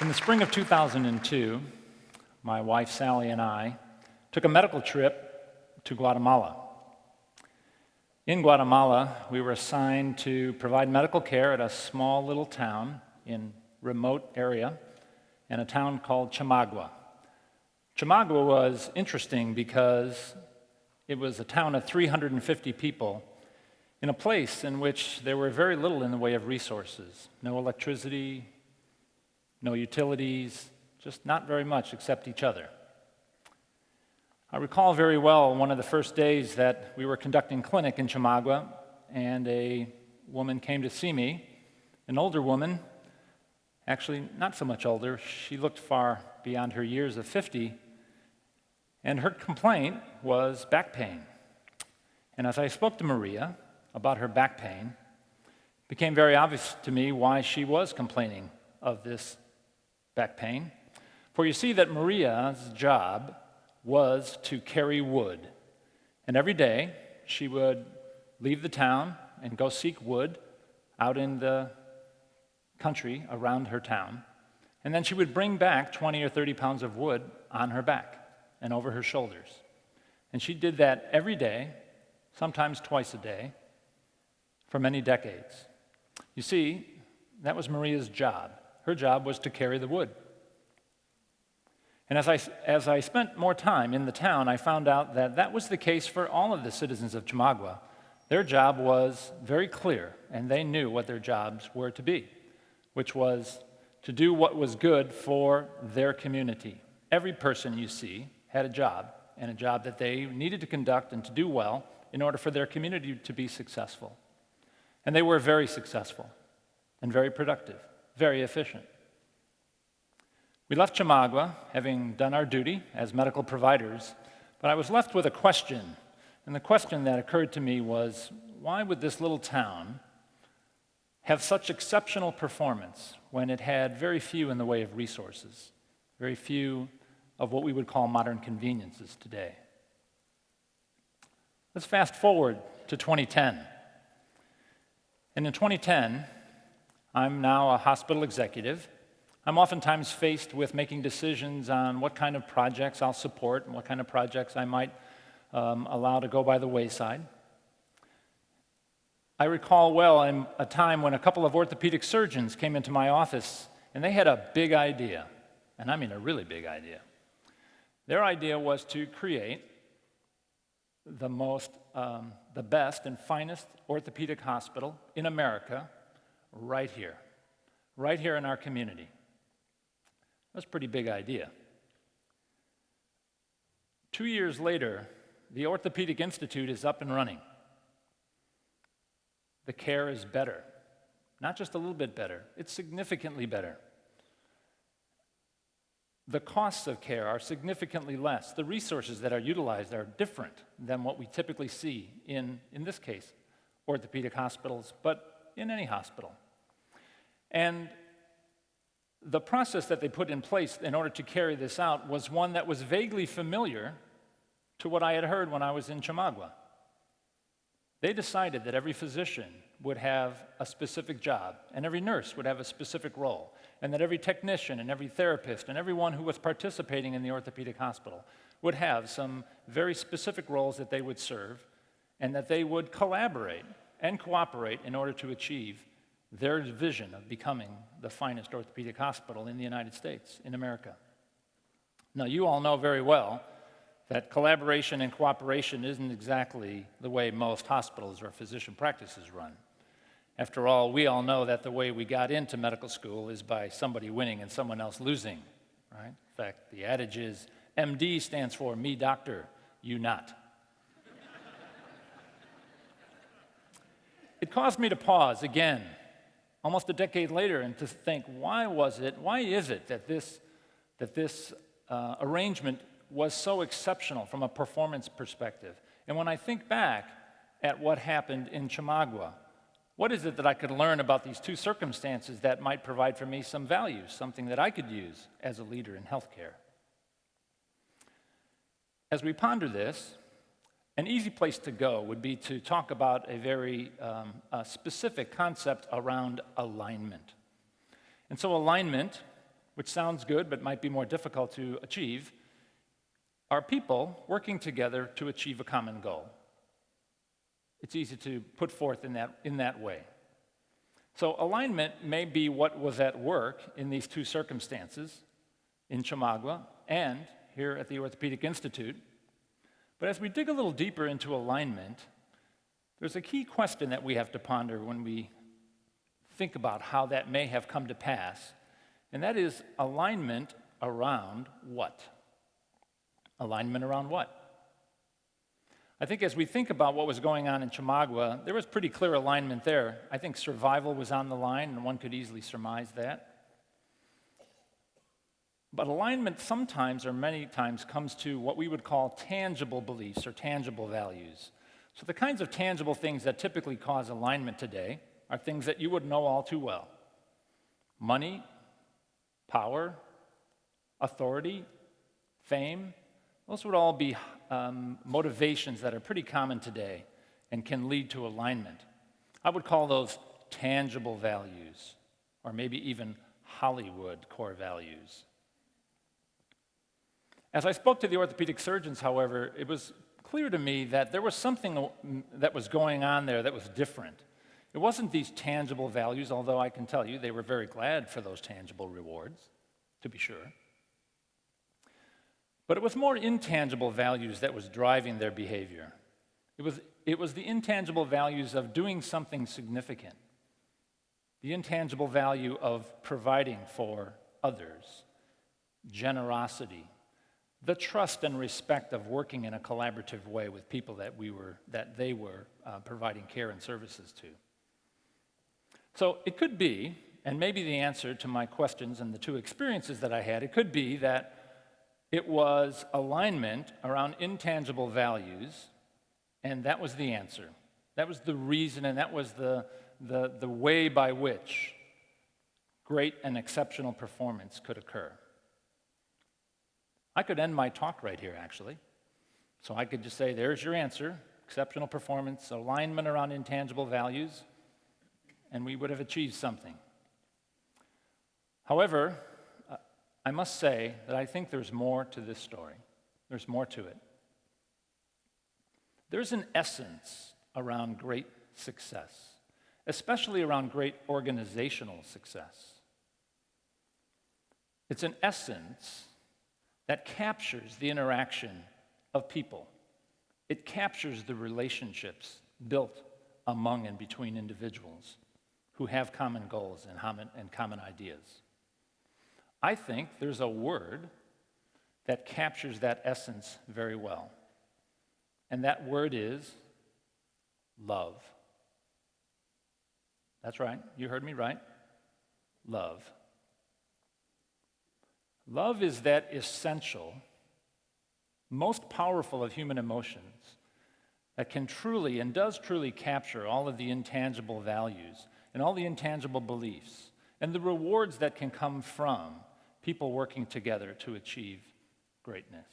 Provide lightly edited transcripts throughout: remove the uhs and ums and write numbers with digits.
In the spring of 2002, my wife Sally and I took a medical trip to Guatemala. In Guatemala, we were assigned to provide medical care at a small little town in a remote area, in a town called Chamagua. Chamagua was interesting because it was a town of 350 people in a place in which there were very little in the way of resources. No electricity, no utilities, just not very much except each other. I recall very well one of the first days that we were conducting clinic in Chamagua, and a woman came to see me, an older woman, actually not so much older, she looked far beyond her years of 50, and her complaint was back pain. And as I spoke to Maria about her back pain, it became very obvious to me why she was complaining of this back pain. For you see that Maria's job was to carry wood. And every day she would leave the town and go seek wood out in the country around her town. And then she would bring back 20 or 30 pounds of wood on her back and over her shoulders. And she did that every day, sometimes twice a day, for many decades. You see, that was Maria's job. Her job was to carry the wood. And as I spent more time in the town, I found out that that was the case for all of the citizens of Chamagua. Their job was very clear, and they knew what their jobs were to be, which was to do what was good for their community. Every person you see had a job, and a job that they needed to conduct and to do well in order for their community to be successful. And they were very successful and very productive, very efficient. We left Chamagua, having done our duty as medical providers, but I was left with a question. And the question that occurred to me was, why would this little town have such exceptional performance when it had very few in the way of resources, very few of what we would call modern conveniences today? Let's fast forward to 2010. And in 2010, I'm now a hospital executive. I'm oftentimes faced with making decisions on what kind of projects I'll support and what kind of projects I might allow to go by the wayside. I recall well a time when a couple of orthopedic surgeons came into my office, and they had a big idea, and I mean a really big idea. Their idea was to create the best and finest orthopedic hospital in America right here in our community. That's a pretty big idea. 2 years later, the Orthopedic Institute is up and running. The care is better. Not just a little bit better, it's significantly better. The costs of care are significantly less. The resources that are utilized are different than what we typically see in this case, orthopedic hospitals, but in any hospital. And the process that they put in place in order to carry this out was one that was vaguely familiar to what I had heard when I was in Chamagua. They decided that every physician would have a specific job, and every nurse would have a specific role, and that every technician and every therapist and everyone who was participating in the orthopedic hospital would have some very specific roles that they would serve, and that they would collaborate and cooperate in order to achieve their vision of becoming the finest orthopedic hospital in the United States, in America. Now, you all know very well that collaboration and cooperation isn't exactly the way most hospitals or physician practices run. After all, we all know that the way we got into medical school is by somebody winning and someone else losing, right? In fact, the adage is, MD stands for me doctor, you not. It caused me to pause again, almost a decade later, and to think, why is it that this arrangement was so exceptional from a performance perspective? And when I think back at what happened in Chamagua, what is it that I could learn about these two circumstances that might provide for me some value, something that I could use as a leader in healthcare? As we ponder this, an easy place to go would be to talk about a very specific concept around alignment. And so alignment which sounds good but might be more difficult to achieve, are people working together to achieve a common goal. It's easy to put forth in that way. So alignment may be what was at work in these two circumstances, in Chomagua and here at the Orthopedic Institute. But as we dig a little deeper into alignment, there's a key question that we have to ponder when we think about how that may have come to pass, and that is alignment around what? Alignment around what? I think as we think about what was going on in Chomagua, there was pretty clear alignment there. I think survival was on the line, and one could easily surmise that. But alignment sometimes, or many times, comes to what we would call tangible beliefs or tangible values. So the kinds of tangible things that typically cause alignment today are things that you would know all too well. Money, power, authority, fame. Those would all be motivations that are pretty common today and can lead to alignment. I would call those tangible values, or maybe even Hollywood core values. As I spoke to the orthopedic surgeons, however, it was clear to me that there was something that was going on there that was different. It wasn't these tangible values, although I can tell you they were very glad for those tangible rewards, to be sure. But it was more intangible values that was driving their behavior. It was the intangible values of doing something significant, the intangible value of providing for others, generosity, the trust and respect of working in a collaborative way with people that they were providing care and services to. So it could be, and maybe the answer to my questions and the two experiences that I had, it could be that it was alignment around intangible values, and that was the answer. That was the reason, and that was the way by which great and exceptional performance could occur. I could end my talk right here, actually. So I could just say, there's your answer, exceptional performance, alignment around intangible values, and we would have achieved something. However, I must say that I think there's more to this story. There's more to it. There's an essence around great success, especially around great organizational success. It's an essence that captures the interaction of people. It captures the relationships built among and between individuals who have common goals and common ideas. I think there's a word that captures that essence very well, and that word is love. That's right, you heard me right. Love. Love is that essential, most powerful of human emotions that can truly and does truly capture all of the intangible values and all the intangible beliefs and the rewards that can come from people working together to achieve greatness.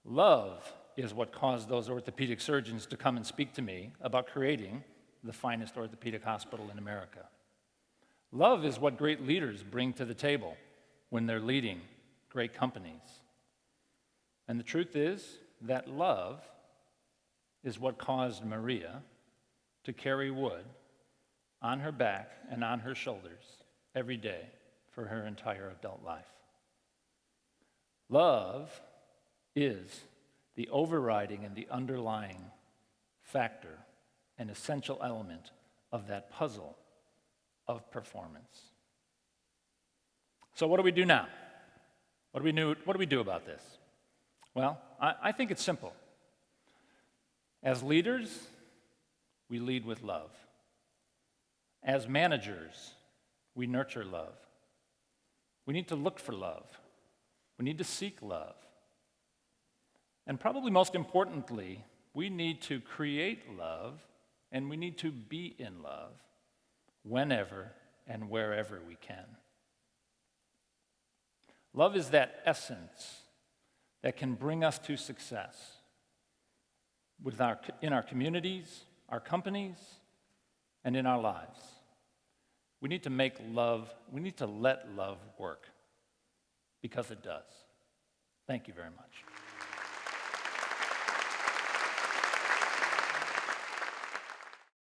Love is what caused those orthopedic surgeons to come and speak to me about creating the finest orthopedic hospital in America. Love is what great leaders bring to the table when they're leading great companies. And the truth is that love is what caused Maria to carry wood on her back and on her shoulders every day for her entire adult life. Love is the overriding and the underlying factor, an essential element of that puzzle of performance. So what do we do now? What do we do about this? Well, I think it's simple. As leaders, we lead with love. As managers, we nurture love. We need to look for love. We need to seek love. And probably most importantly, we need to create love, and we need to be in love whenever and wherever we can. Love is that essence that can bring us to success in our communities, our companies, and in our lives. We need to let love work, because it does. Thank you very much.